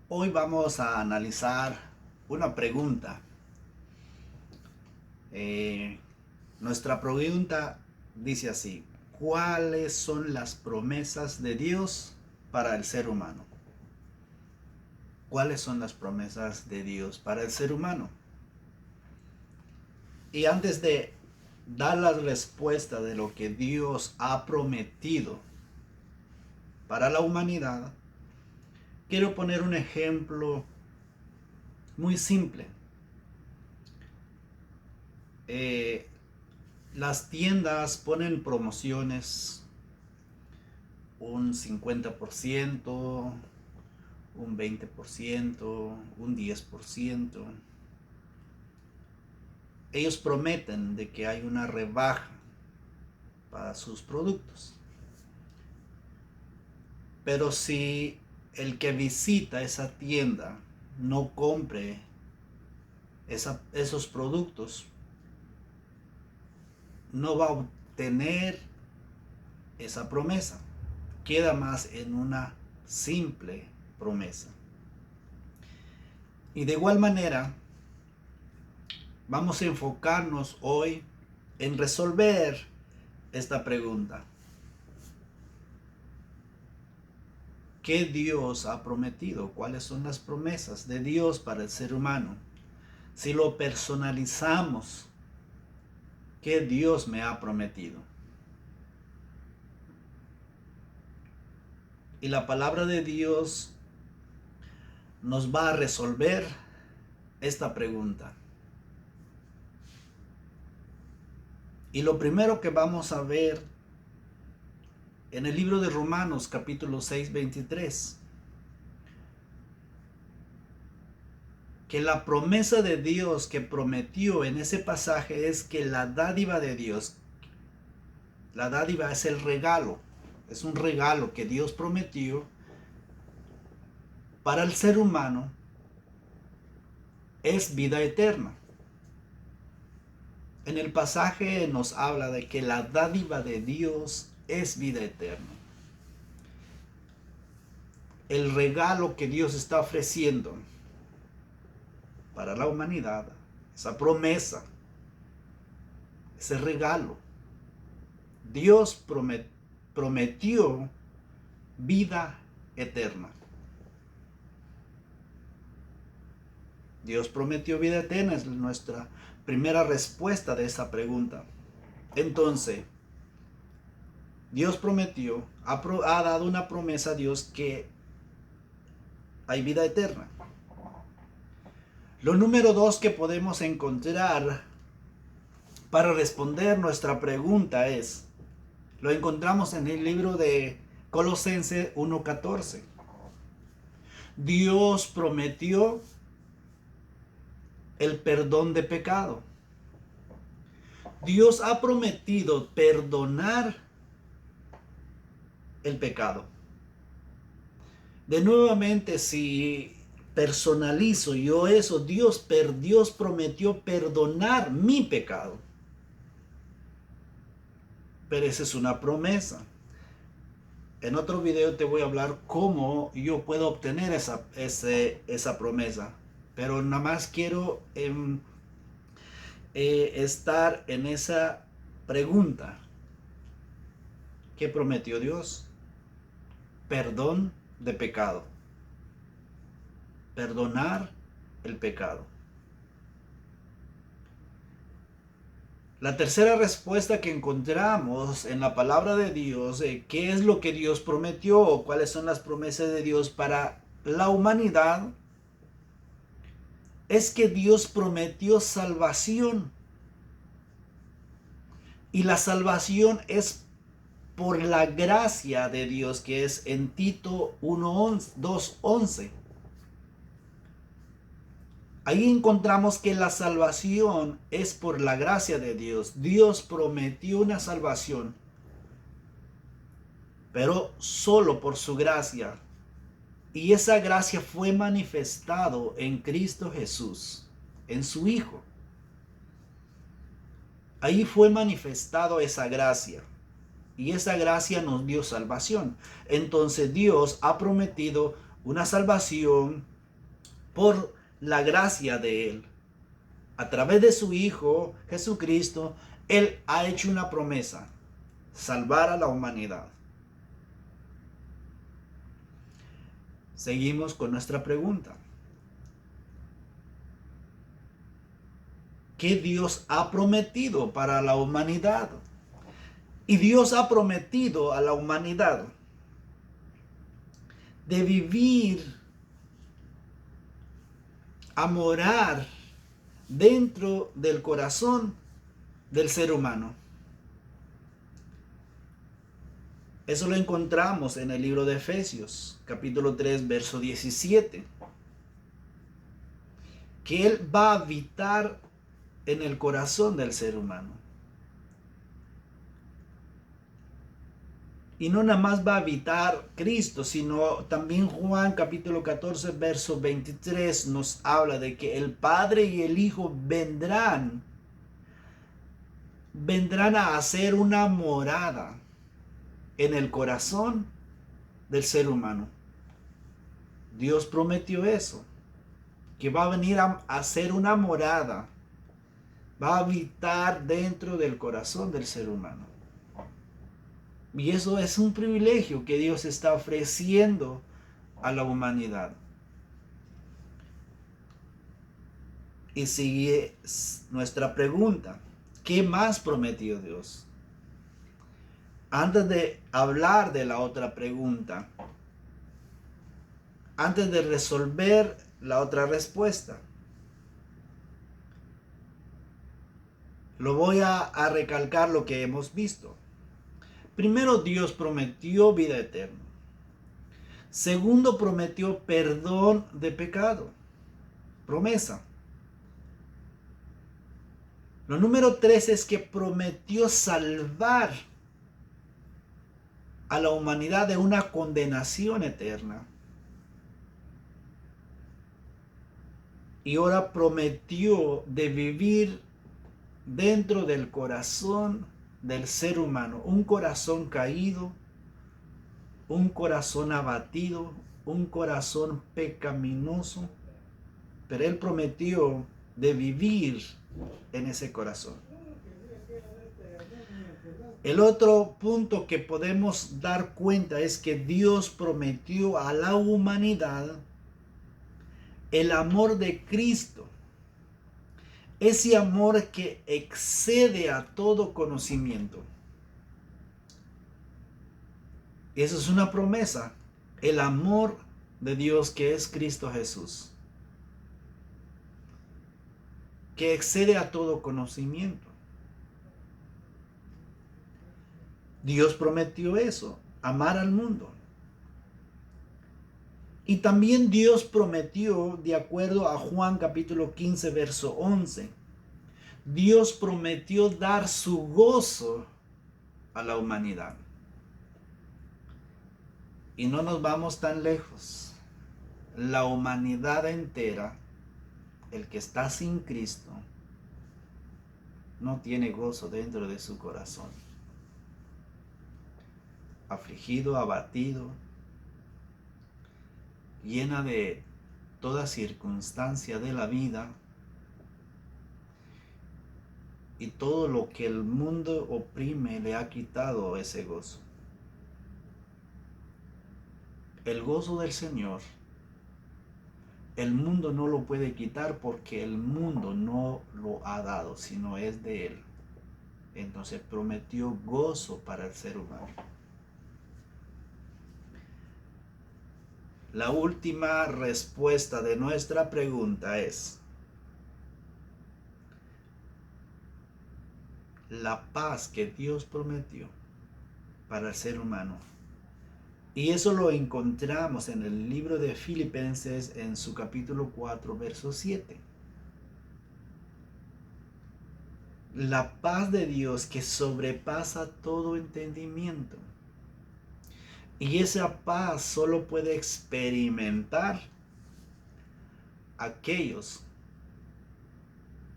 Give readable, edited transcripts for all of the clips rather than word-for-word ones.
Hoy vamos a analizar una pregunta. Eh, Nuestra pregunta dice así: ¿cuáles son las promesas de Dios para el ser humano? ¿Cuáles son las promesas de Dios para el ser humano? Y antes de dar la respuesta de lo que Dios ha prometido para la humanidad, quiero poner un ejemplo muy simple. Eh, las tiendas ponen promociones, un 50%, un 20%, un 10%. Ellos prometen de que hay una rebaja para sus productos. Pero si el que visita esa tienda no compre esos productos, no va a obtener esa promesa. Queda más en una simple promesa. Y de igual manera, vamos a enfocarnos hoy en resolver esta pregunta. ¿Qué Dios ha prometido? ¿Cuáles son las promesas de Dios para el ser humano? Si lo personalizamos, ¿qué Dios me ha prometido? Y la palabra de Dios nos va a resolver esta pregunta. Y lo primero que vamos a ver en el libro de Romanos capítulo 6, 23, que la promesa de Dios que prometió en ese pasaje es que la dádiva de Dios, la dádiva es el regalo, es un regalo que Dios prometió para el ser humano, es vida eterna. En el pasaje nos habla de que la dádiva de Dios es vida eterna. El regalo que Dios está ofreciendo para la humanidad, esa promesa, ese regalo, Dios prometió vida eterna. Dios prometió vida eterna, es nuestra primera respuesta de esa pregunta. Entonces, Dios prometió, ha dado una promesa a Dios que hay vida eterna. Lo número 2 que podemos encontrar para responder nuestra pregunta lo encontramos en el libro de Colosenses 1:14. Dios prometió el perdón de pecado. Dios ha prometido perdonar el pecado. De nuevamente, si personalizo yo eso, Dios prometió perdonar mi pecado. Pero esa es una promesa. En otro video te voy a hablar cómo yo puedo obtener esa promesa. Pero nada más quiero estar en esa pregunta. ¿Qué prometió Dios? Perdón de pecado. Perdonar el pecado. La tercera respuesta que encontramos en la palabra de Dios, ¿qué es lo que Dios prometió o cuáles son las promesas de Dios para la humanidad? Es que Dios prometió salvación. Y la salvación es por la gracia de Dios, que es en Tito 2:11. Ahí encontramos que la salvación es por la gracia de Dios. Dios prometió una salvación, pero solo por su gracia. Y esa gracia fue manifestado en Cristo Jesús, en su Hijo. Ahí fue manifestado esa gracia. Y esa gracia nos dio salvación. Entonces Dios ha prometido una salvación por la gracia de Él. A través de su Hijo Jesucristo, Él ha hecho una promesa: salvar a la humanidad. Seguimos con nuestra pregunta. ¿Qué Dios ha prometido para la humanidad? Y Dios ha prometido a la humanidad de vivir, a morar dentro del corazón del ser humano. Eso lo encontramos en el libro de Efesios, capítulo 3, verso 17. Que Él va a habitar en el corazón del ser humano. Y no nada más va a habitar Cristo, sino también Juan capítulo 14, verso 23 nos habla de que el Padre y el Hijo vendrán a hacer una morada en el corazón del ser humano. Dios prometió eso, que va a venir a hacer una morada, va a habitar dentro del corazón del ser humano. Y eso es un privilegio que Dios está ofreciendo a la humanidad. Y sigue nuestra pregunta: ¿qué más prometió Dios? Antes de hablar de la otra pregunta, antes de resolver la otra respuesta, lo voy a recalcar lo que hemos visto. Primero, Dios prometió vida eterna. Segundo, prometió perdón de pecado. Promesa. Lo número 3 es que prometió salvar a la humanidad de una condenación eterna. Y ahora prometió de vivir dentro del corazón del ser humano, un corazón caído, un corazón abatido, un corazón pecaminoso, pero Él prometió de vivir en ese corazón. El otro punto que podemos dar cuenta es que Dios prometió a la humanidad el amor de Cristo. Ese amor que excede a todo conocimiento. Eso es una promesa. El amor de Dios que es Cristo Jesús. Que excede a todo conocimiento. Dios prometió eso, amar al mundo. Y también Dios prometió, de acuerdo a Juan capítulo 15, verso 11, Dios prometió dar su gozo a la humanidad. Y no nos vamos tan lejos. La humanidad entera, el que está sin Cristo, no tiene gozo dentro de su corazón. Afligido, abatido, llena de toda circunstancia de la vida y todo lo que el mundo oprime le ha quitado ese gozo. El gozo del Señor, el mundo no lo puede quitar porque el mundo no lo ha dado, sino es de Él. Entonces prometió gozo para el ser humano. La última respuesta de nuestra pregunta es: la paz que Dios prometió para el ser humano. Y eso lo encontramos en el libro de Filipenses en su capítulo 4, verso 7. La paz de Dios que sobrepasa todo entendimiento. Y esa paz solo puede experimentar aquellos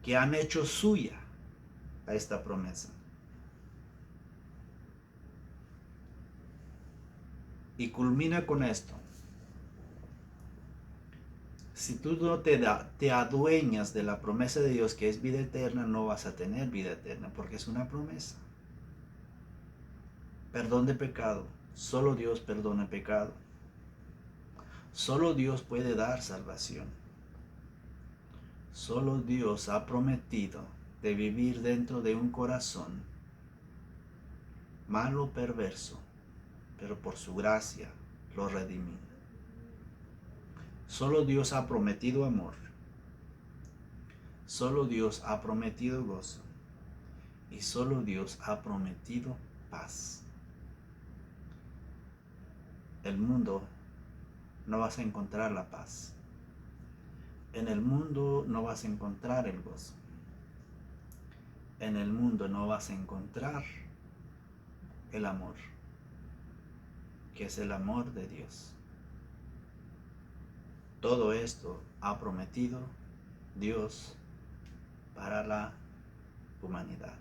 que han hecho suya a esta promesa. Y culmina con esto. Si tú no te adueñas de la promesa de Dios, que es vida eterna, no vas a tener vida eterna, porque es una promesa. Perdón de pecado. Solo Dios perdona pecado. Solo Dios puede dar salvación. Solo Dios ha prometido de vivir dentro de un corazón malo, perverso, pero por su gracia lo redimió. Solo Dios ha prometido amor. Solo Dios ha prometido gozo. Y solo Dios ha prometido paz. El mundo no vas a encontrar la paz. En el mundo no vas a encontrar el gozo. En el mundo no vas a encontrar el amor, que es el amor de Dios. Todo esto ha prometido Dios para la humanidad.